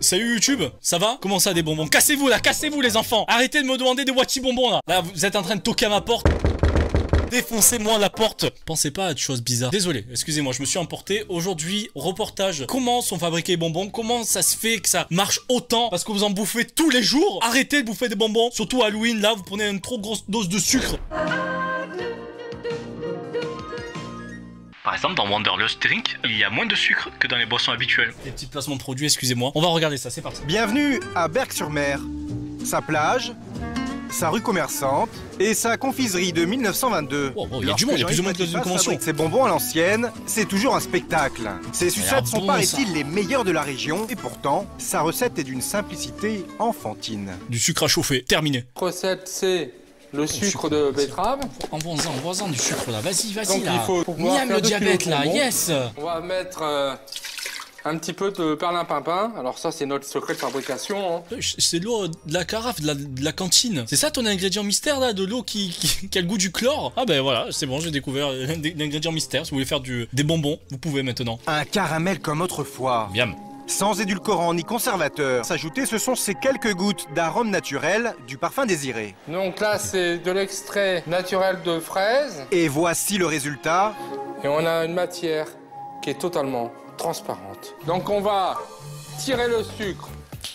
Salut YouTube, ça va? Comment ça des bonbons? Cassez-vous là, cassez-vous les enfants! Arrêtez de me demander des Wati bonbons là! Là, vous êtes en train de toquer à ma porte. Défoncez-moi la porte. Pensez pas à de choses bizarres. Désolé, excusez-moi, je me suis emporté. Aujourd'hui, reportage. Comment sont fabriqués les bonbons? Comment ça se fait que ça marche autant? Parce que vous en bouffez tous les jours. Arrêtez de bouffer des bonbons. Surtout Halloween, là, vous prenez une trop grosse dose de sucre. Par exemple, dans Wanderlust Drink, il y a moins de sucre que dans les boissons habituelles. Des petits placements de produits, excusez-moi. On va regarder ça, c'est parti. Bienvenue à Berck-sur-Mer. Sa plage, sa rue commerçante et sa confiserie de 1922. Oh, il y a du monde, il y a plus ou moins de convention. Ces bonbons à l'ancienne, c'est toujours un spectacle. Ces sucettes sont, paraît-il, les meilleures de la région. Et pourtant, sa recette est d'une simplicité enfantine. Du sucre à chauffer, terminé. Recette, c'est le sucre de betterave. Envoie-en du sucre là, vas-y là. Il faut Miam le diabète là, yes. On va mettre un petit peu de perlimpinpin. Alors ça, c'est notre secret de fabrication. Hein. C'est l'eau de la carafe, de la cantine. C'est ça ton ingrédient mystère là, de l'eau qui a le goût du chlore? Ah ben voilà, c'est bon, j'ai découvert l'ingrédient mystère. Si vous voulez faire des bonbons, vous pouvez maintenant. Un caramel comme autrefois. Miam. Sans édulcorant ni conservateur. S'ajouter, ce sont ces quelques gouttes d'arôme naturel du parfum désiré. Donc là, c'est de l'extrait naturel de fraise. Et voici le résultat. Et on a une matière qui est totalement transparente. Donc on va tirer le sucre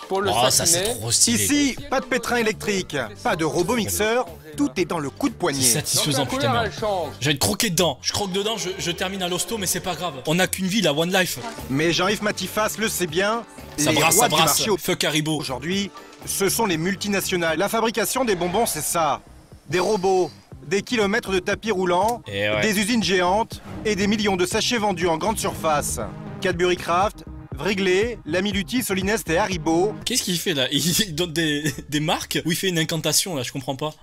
pour le satiner. Ça, c'est trop stylé. Ici, pas de pétrin électrique, pas de robot mixeur, tout est dans le coup de poignet. C'est satisfaisant, putain merde. J'ai envie de croquer dedans. Je croque dedans, je termine à l'hosto, mais c'est pas grave. On n'a qu'une vie, la One Life. Mais Jean-Yves Matifas le sait bien. Ça brasse. Fuck Haribo. Aujourd'hui, ce sont les multinationales. La fabrication des bonbons, c'est ça. Des robots, des kilomètres de tapis roulants, des usines géantes et des millions de sachets vendus en grande surface. Cadbury Craft, Wrigley, l'ami Lutti, Solinest et Haribo. Qu'est-ce qu'il fait là? Il donne des marques ou il fait une incantation là? Je comprends pas.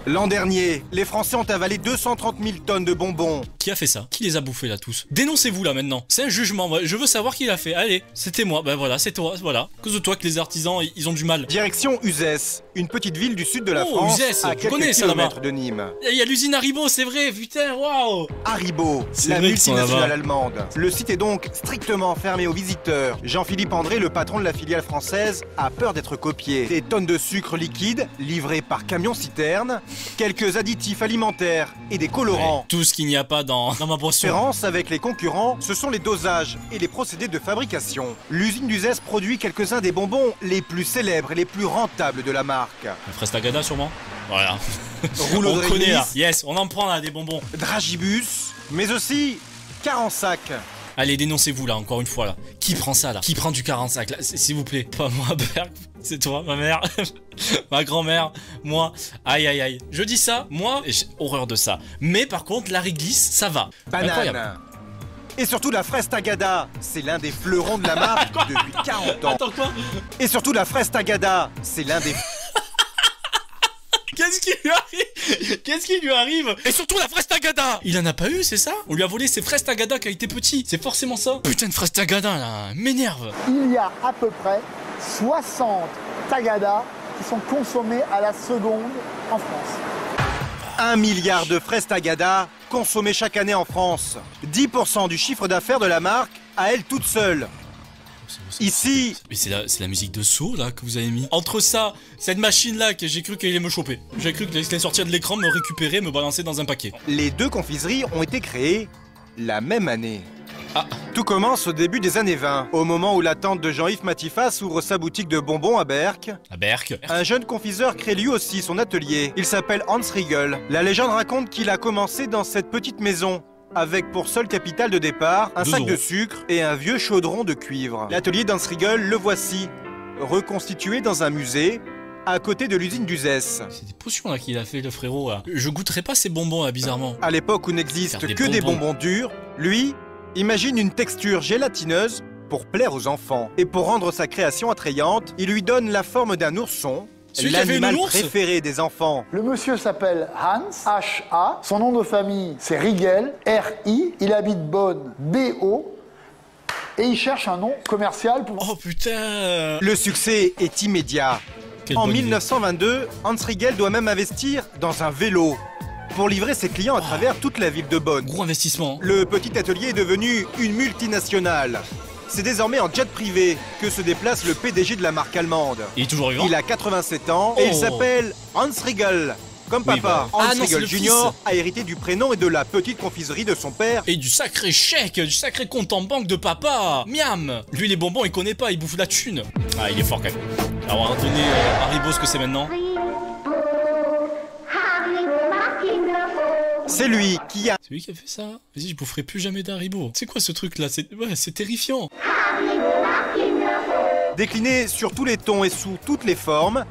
L'an dernier, les Français ont avalé 230 000 tonnes de bonbons. Qui a fait ça? Qui les a bouffés là tous? Dénoncez-vous là maintenant. C'est un jugement. Je veux savoir qui l'a fait. Allez, c'était moi. Ben voilà, c'est toi. Voilà. À cause de toi que les artisans ils ont du mal. Direction Uzès, une petite ville du sud de la France, Uzès, à quelques kilomètres de Nîmes. Il y a l'usine Haribo, c'est vrai. Putain, waouh. Haribo, la multinationale allemande. Le site est donc strictement fermé aux visiteurs. Jean-Philippe André, le patron de la filiale française, a peur d'être copié. Des tonnes de sucre liquide livrées par camion-citerne, quelques additifs alimentaires et des colorants. Ouais, tout ce qu'il n'y a pas dans ma boisson. La différence avec les concurrents, ce sont les dosages et les procédés de fabrication. L'usine d'Uzès produit quelques-uns des bonbons les plus célèbres et les plus rentables de la marque. La fraise Tagada sûrement. Voilà. Rouleau de réglisse. Yes, on en prend là des bonbons. Dragibus, mais aussi Carensac. Allez, dénoncez-vous là, encore une fois là. Qui prend ça là? Qui prend du Carensac là? S'il vous plaît. Pas moi, Berck. C'est toi, ma mère. Ma grand-mère. Moi. Aïe, aïe, aïe. Je dis ça, moi, j'ai horreur de ça. Mais par contre, la réglisse, ça va. Banane. Incroyable. Et surtout la fraise Tagada, c'est l'un des fleurons de la marque depuis 40 ans. Attends, quoi? Et surtout la fraise Tagada, c'est l'un des... Qu'est-ce qui lui arrive? Qu'est-ce qui lui arrive? Et surtout la fraise Tagada! Il en a pas eu, c'est ça? On lui a volé ses fraises Tagada quand il était petit. C'est forcément ça. Putain de fraise Tagada là, m'énerve. Il y a à peu près 60 Tagada qui sont consommés à la seconde en France. 1 milliard de fraises Tagada consommées chaque année en France. 10% du chiffre d'affaires de la marque à elle toute seule. Ici... Mais c'est la musique de saut là que vous avez mis. Entre ça, cette machine là que j'ai cru qu'elle allait me choper. J'ai cru qu'elle allait sortir de l'écran, me récupérer, me balancer dans un paquet. Les deux confiseries ont été créées la même année. Ah. Tout commence au début des années 20, au moment où la tante de Jean-Yves Matifas ouvre sa boutique de bonbons à Berck. À Berck. Un jeune confiseur crée lui aussi son atelier. Il s'appelle Hans Riegel. La légende raconte qu'il a commencé dans cette petite maison, avec pour seul capital de départ un sac de sucre et un vieux chaudron de cuivre. L'atelier d'Hans Riegel, le voici, reconstitué dans un musée, à côté de l'usine d'Uzès. C'est des potions là qu'il a fait le frérot là. Je goûterai pas ces bonbons là bizarrement. À l'époque où n'existent que des bonbons durs, lui imagine une texture gélatineuse pour plaire aux enfants. Et pour rendre sa création attrayante, il lui donne la forme d'un ourson, l'animal préféré des enfants. Le monsieur s'appelle Hans, H-A. Son nom de famille, c'est Riegel, R-I. Il habite Bonn, B-O. Et il cherche un nom commercial pour... Oh putain! Le succès est immédiat. En 1922, Hans Riegel doit même investir dans un vélo. pour livrer ses clients à travers toute la ville de Bonn. Gros investissement. Le petit atelier est devenu une multinationale. C'est désormais en jet privé que se déplace le PDG de la marque allemande. Il est toujours vivant. Il a 87 ans et il s'appelle Hans Riegel. Comme Oui, papa, bah. Hans Ah non, c'est Riegel le Jr. fils. a hérité du prénom et de la petite confiserie de son père. Et du sacré chèque, du sacré compte en banque de papa. Miam. Lui, les bonbons, il connaît pas, il bouffe la thune. Ah, il est fort quand même. Alors, on va donner Haribo ce que c'est maintenant. C'est lui qui a... C'est lui qui a fait ça. Vas-y, je boufferai plus jamais d'Haribo. C'est quoi ce truc-là? C'est terrifiant. Décliné sur tous les tons et sous toutes les formes,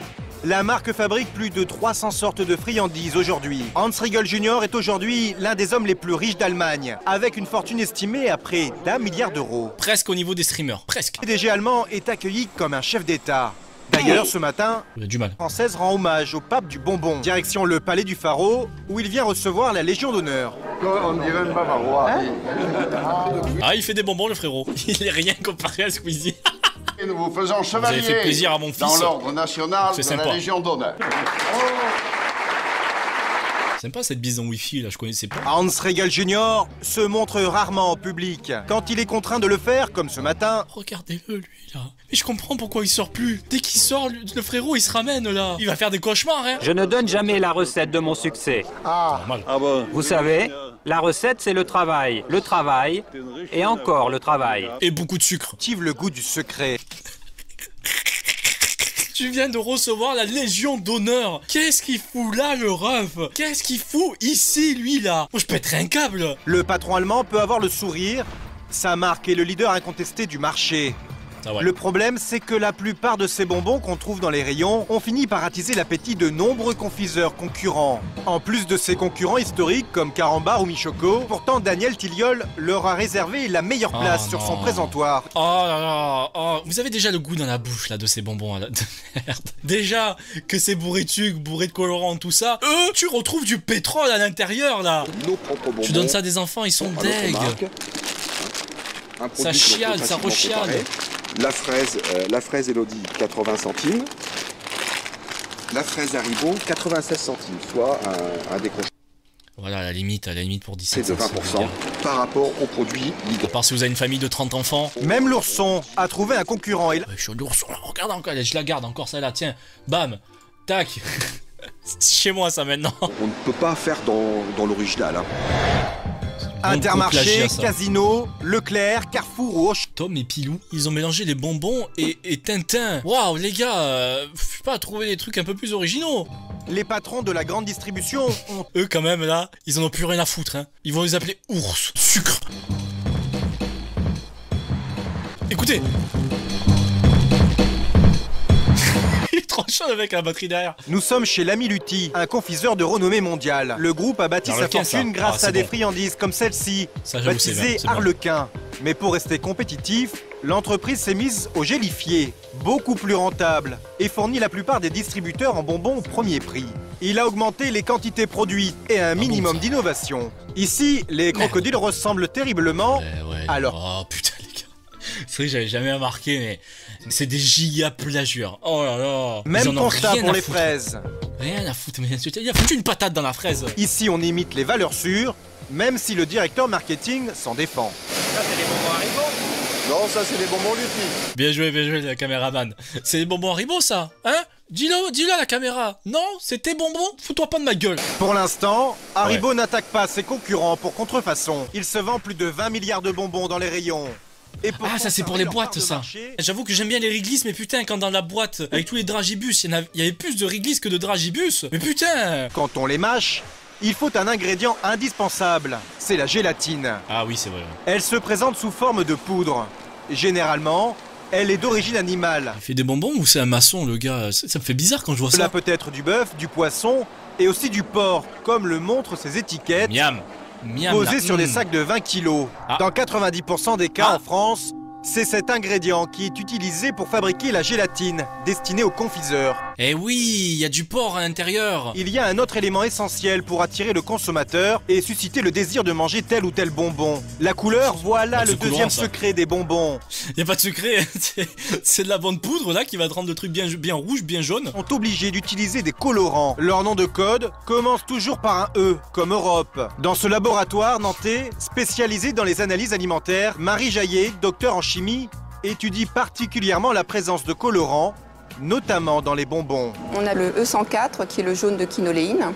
la marque fabrique plus de 300 sortes de friandises aujourd'hui. Hans Riegel Jr. est aujourd'hui l'un des hommes les plus riches d'Allemagne, avec une fortune estimée à près d'1 milliard d'euros. Presque au niveau des streamers. Presque. Le PDG allemand est accueilli comme un chef d'État. D'ailleurs, ce matin, Il a du mal. la française rend hommage au pape du bonbon. Direction le palais du Pharaon, où il vient recevoir la Légion d'honneur. On dirait un bavarois. Ah, il fait des bonbons, le frérot. Il est rien comparé à Squeezie. Et nous vous faisons Vous chevalier avez fait plaisir à mon fils. dans l'ordre national C'est de sympa. la Légion d'honneur. Sympa cette bison Wi-Fi là, je connaissais pas. Hans Riegel Jr. se montre rarement en public. Quand il est contraint de le faire, comme ce matin, Regardez-le lui là. Mais je comprends pourquoi il sort plus. Dès qu'il sort, le frérot il se ramène là. Il va faire des cauchemars hein. Je ne donne jamais la recette de mon succès. Normal. Vous savez, la recette c'est le travail et encore le travail. Et beaucoup de sucre. active le goût du secret. Tu viens de recevoir la Légion d'honneur. Qu'est-ce qu'il fout là, le ref? Qu'est-ce qu'il fout ici, lui, là? Moi, je pèterais un câble. Le patron allemand peut avoir le sourire. Sa marque est le leader incontesté du marché. Ah ouais. Le problème, c'est que la plupart de ces bonbons qu'on trouve dans les rayons ont fini par attiser l'appétit de nombreux confiseurs concurrents. En plus de ces concurrents historiques comme Carambar ou Michoco, pourtant Daniel Tilliol leur a réservé la meilleure place Oh sur son non. présentoir. Oh là là, oh. Vous avez déjà le goût dans la bouche là de ces bonbons là. De merde. Déjà que c'est bourré de sucre, bourré de colorant, tout ça. Tu retrouves du pétrole à l'intérieur là. Nos propres bonbons. Tu donnes ça à des enfants, ils sont à notre deg. marque. Un produit Ça que l'on peut chiale, ça facilement rechiale. préparer. La fraise Elodie, 80 centimes. La fraise Haribo, 96 centimes, soit un décroché Voilà, à la limite pour 17 de 20% par rapport au produit Lidl. À part si vous avez une famille de 30 enfants. Même l'ourson a trouvé un concurrent et Je suis l'ourson là, regarde encore, je la garde encore celle-là, tiens, bam, tac. C'est chez moi ça maintenant. On ne peut pas faire dans l'original. Hein. Intermarché, plagiat, ça. Casino, Leclerc, Carrefour ou Auchan. Tom et Pilou, ils ont mélangé les bonbons et Tintin. Waouh les gars, je sais pas, trouver des trucs un peu plus originaux. Les patrons de la grande distribution ont Eux quand même là, ils en ont plus rien à foutre hein. Ils vont les appeler ours, sucre. Écoutez. Il est trop chaud avec la batterie derrière. Nous sommes chez l'ami Lutti, un confiseur de renommée mondiale. Le groupe a bâti sa Harlequin, fortune ça. grâce Ah, c'est à des bon. friandises comme celle-ci, Ça, j'avoue, c'est baptisée bien, c'est bon. Harlequin. Mais pour rester compétitif, l'entreprise s'est mise au gélifié, beaucoup plus rentable, et fournit la plupart des distributeurs en bonbons au premier prix. Il a augmenté les quantités produites et un minimum ça. d'innovation. Ici, les crocodiles ressemblent terriblement. Ouais. Alors. Oh putain les gars. C'est vrai que j'avais jamais remarqué mais c'est des giga plagieurs. Oh là là. Ils Même en ont constat rien pour à les foutre. fraises. Rien à foutre, mais il a foutu une patate dans la fraise. Ici, on imite les valeurs sûres, même si le directeur marketing s'en défend. Non, ça c'est les bonbons Lutti. Bien joué la caméraman. C'est des bonbons Haribo ça, hein? Dis-le à la caméra. Non, c'est tes bonbons, fous-toi pas de ma gueule. Pour l'instant, Haribo n'attaque pas ses concurrents pour contrefaçon. Il se vend plus de 20 milliards de bonbons dans les rayons. Et pour Ah ça c'est pour les boîtes ça. J'avoue que j'aime bien les Wrigley's mais putain quand dans la boîte avec tous les dragibus, il y avait plus de Wrigley's que de dragibus. Mais putain. Quand on les mâche, il faut un ingrédient indispensable, c'est la gélatine. Ah oui c'est vrai. Elle se présente sous forme de poudre. Généralement, elle est d'origine animale. Il fait des bonbons ou c'est un maçon le gars? Ça me fait bizarre quand je vois Cela ça. peut être du bœuf, du poisson et aussi du porc, comme le montrent ces étiquettes. Miam. Miam. Posé là. sur des sacs de 20 kilos. Ah. Dans 90% des cas Ah. en France, c'est cet ingrédient qui est utilisé pour fabriquer la gélatine, destinée aux confiseurs. Eh oui, il y a du porc à l'intérieur. Il y a un autre élément essentiel pour attirer le consommateur et susciter le désir de manger tel ou tel bonbon. La couleur, voilà le deuxième secret des bonbons. Y a pas de secret, c'est de la bonne poudre là qui va te rendre le truc bien rouge, bien jaune. Ils sont obligés d'utiliser des colorants. Leur nom de code commence toujours par un E, comme Europe. Dans ce laboratoire nantais, spécialisé dans les analyses alimentaires, Marie Jaillet, docteur en chimie, étudie particulièrement la présence de colorants, notamment dans les bonbons. On a le E104 qui est le jaune de quinoléine,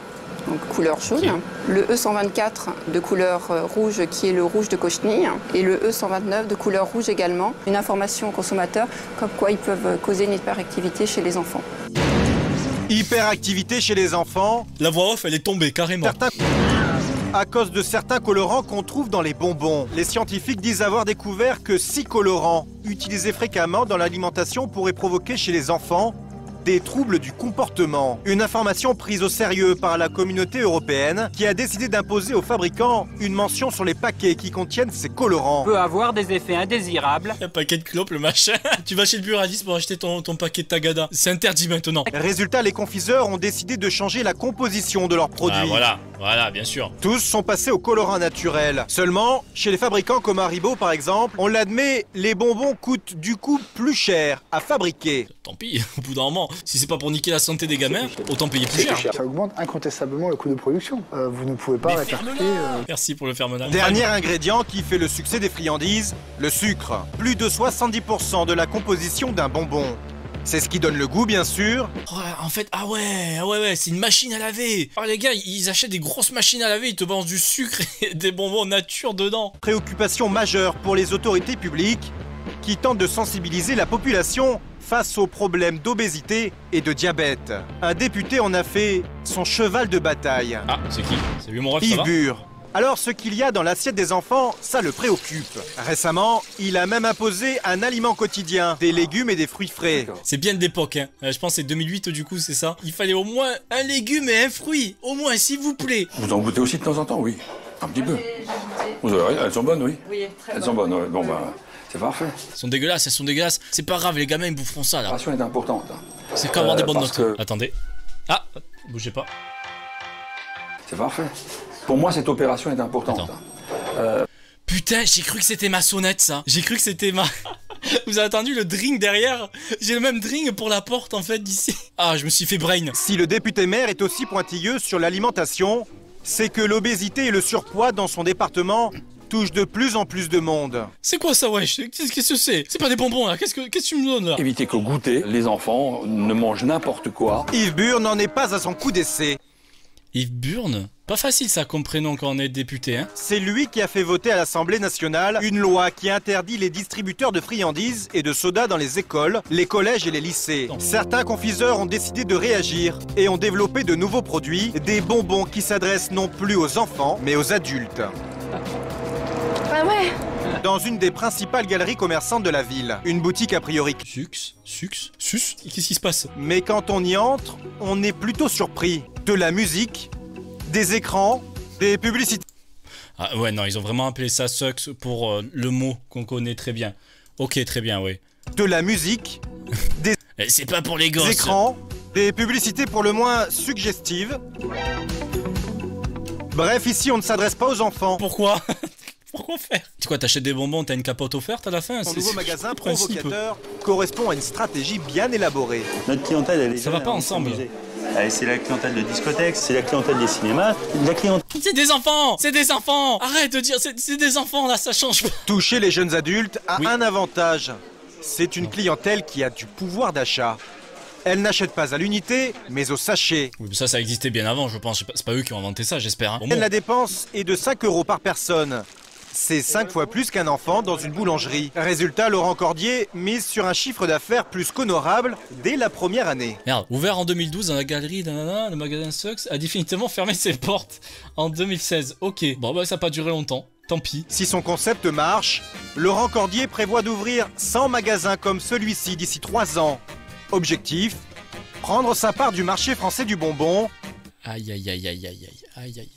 donc couleur jaune. Okay. Le E124 de couleur rouge qui est le rouge de cochenille. Et le E129 de couleur rouge également. Une information aux consommateurs comme quoi ils peuvent causer une hyperactivité chez les enfants. Hyperactivité chez les enfants. La voix off elle est tombée carrément. À cause de certains colorants qu'on trouve dans les bonbons. Les scientifiques disent avoir découvert que 6 colorants utilisés fréquemment dans l'alimentation pourraient provoquer chez les enfants des troubles du comportement. Une information prise au sérieux par la communauté européenne qui a décidé d'imposer aux fabricants une mention sur les paquets qui contiennent ces colorants. Peut avoir des effets indésirables. Un paquet de clopes, le machin. Tu vas chez le Buradis pour acheter ton paquet de Tagada. C'est interdit maintenant. Résultat, les confiseurs ont décidé de changer la composition de leurs produits. Ah, voilà, bien sûr. Tous sont passés au colorant naturel. Seulement, chez les fabricants comme Haribo par exemple, on l'admet, les bonbons coûtent du coup plus cher à fabriquer. Tant pis, au bout d'un moment, si c'est pas pour niquer la santé des gamins, autant payer plus cher. Ça augmente incontestablement le coût de production. Vous ne pouvez pas répercuter... Merci pour le fermenage. Dernier ingrédient qui fait le succès des friandises, le sucre. Plus de 70% de la composition d'un bonbon. C'est ce qui donne le goût, bien sûr. Oh, en fait, ah ouais, c'est une machine à laver. Oh les gars, ils achètent des grosses machines à laver, ils te balancent du sucre et des bonbons nature dedans. Préoccupation majeure pour les autorités publiques qui tentent de sensibiliser la population face aux problèmes d'obésité et de diabète. Un député en a fait son cheval de bataille. Ah, c'est qui? C'est lui mon ref, ça va ? Yves Bure. Alors ce qu'il y a dans l'assiette des enfants, ça le préoccupe. Récemment, il a même imposé un aliment quotidien, des légumes et des fruits frais. C'est bien d'époque, hein. Je pense que c'est 2008 du coup, c'est ça. Il fallait au moins un légume et un fruit, au moins s'il vous plaît. Vous en goûtez aussi de temps en temps, oui. Un petit peu. Vous avez, elles sont bonnes, oui. Oui, très bonnes. Elles sont bonnes, oui. Bon bah, c'est parfait. Elles sont dégueulasses. C'est pas grave, les gamins ils boufferont ça là. La ration est importante. C'est comme avoir des bonnes notes. Attendez. Ah, bougez pas. C'est parfait. Pour moi, cette opération est importante. Putain, j'ai cru que c'était ma sonnette, ça. J'ai cru que c'était ma... Vous avez entendu le drink derrière? J'ai le même drink pour la porte, en fait, d'ici. Ah, je me suis fait brain. Si le député maire est aussi pointilleux sur l'alimentation, c'est que l'obésité et le surpoids dans son département touchent de plus en plus de monde. C'est quoi ça, wesh? Qu'est-ce que c'est? C'est pas des bonbons, là. Qu'est-ce que tu me donnes, là? Évitez qu'au goûter, les enfants ne mangent n'importe quoi. Yves Bure n'en est pas à son coup d'essai. Yves Burne? Pas facile ça comme prénom quand on est député, hein. C'est lui qui a fait voter à l'Assemblée nationale une loi qui interdit les distributeurs de friandises et de sodas dans les écoles, les collèges et les lycées. Certains confiseurs ont décidé de réagir et ont développé de nouveaux produits, des bonbons qui s'adressent non plus aux enfants, mais aux adultes. Ah ouais. Dans une des principales galeries commerçantes de la ville, une boutique a priori... Sus. Qu'est-ce qui se passe? Mais quand on y entre, on est plutôt surpris. De la musique, des écrans, des publicités... Ah ouais, non, ils ont vraiment appelé ça Sucks pour le mot qu'on connaît très bien. Ok, très bien, oui. De la musique, des... C'est pas pour les gosses. Des écrans, des publicités pour le moins suggestives. Bref, ici, on ne s'adresse pas aux enfants. Pourquoi? Pourquoi faire? C'est quoi, t'achètes des bonbons, t'as une capote offerte à la fin? Son nouveau magasin provocateur correspond à une stratégie bien élaborée. Notre clientèle, elle est... Ça va pas ensemble. C'est la clientèle de discothèque, c'est la clientèle des cinémas, la clientèle... C'est des enfants! C'est des enfants! Arrête de dire, c'est des enfants là, ça change pas. Toucher les jeunes adultes a un avantage. C'est une clientèle qui a du pouvoir d'achat. Elle n'achète pas à l'unité, mais au sachet. Oui, mais ça existait bien avant, je pense. C'est pas eux qui ont inventé ça, j'espère. Hein. La dépense est de 5 € par personne. C'est 5 fois plus qu'un enfant dans une boulangerie. Résultat, Laurent Cordier mise sur un chiffre d'affaires plus qu'honorable dès la première année. Merde, ouvert en 2012 dans la galerie, le magasin Sucks a définitivement fermé ses portes en 2016. Ok, bon bah ça n'a pas duré longtemps. Tant pis. Si son concept marche, Laurent Cordier prévoit d'ouvrir 100 magasins comme celui-ci d'ici 3 ans. Objectif, prendre sa part du marché français du bonbon. Aïe,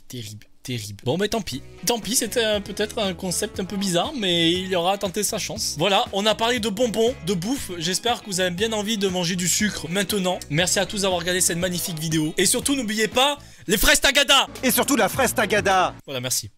terrible. terrible. Bon, mais tant pis. Tant pis, c'était peut-être un concept un peu bizarre, mais il aura tenté sa chance. Voilà, on a parlé de bonbons, de bouffe. J'espère que vous avez bien envie de manger du sucre maintenant. Merci à tous d'avoir regardé cette magnifique vidéo. Et surtout, n'oubliez pas, les fraises Tagada. Et surtout la fraise Tagada. Voilà, merci.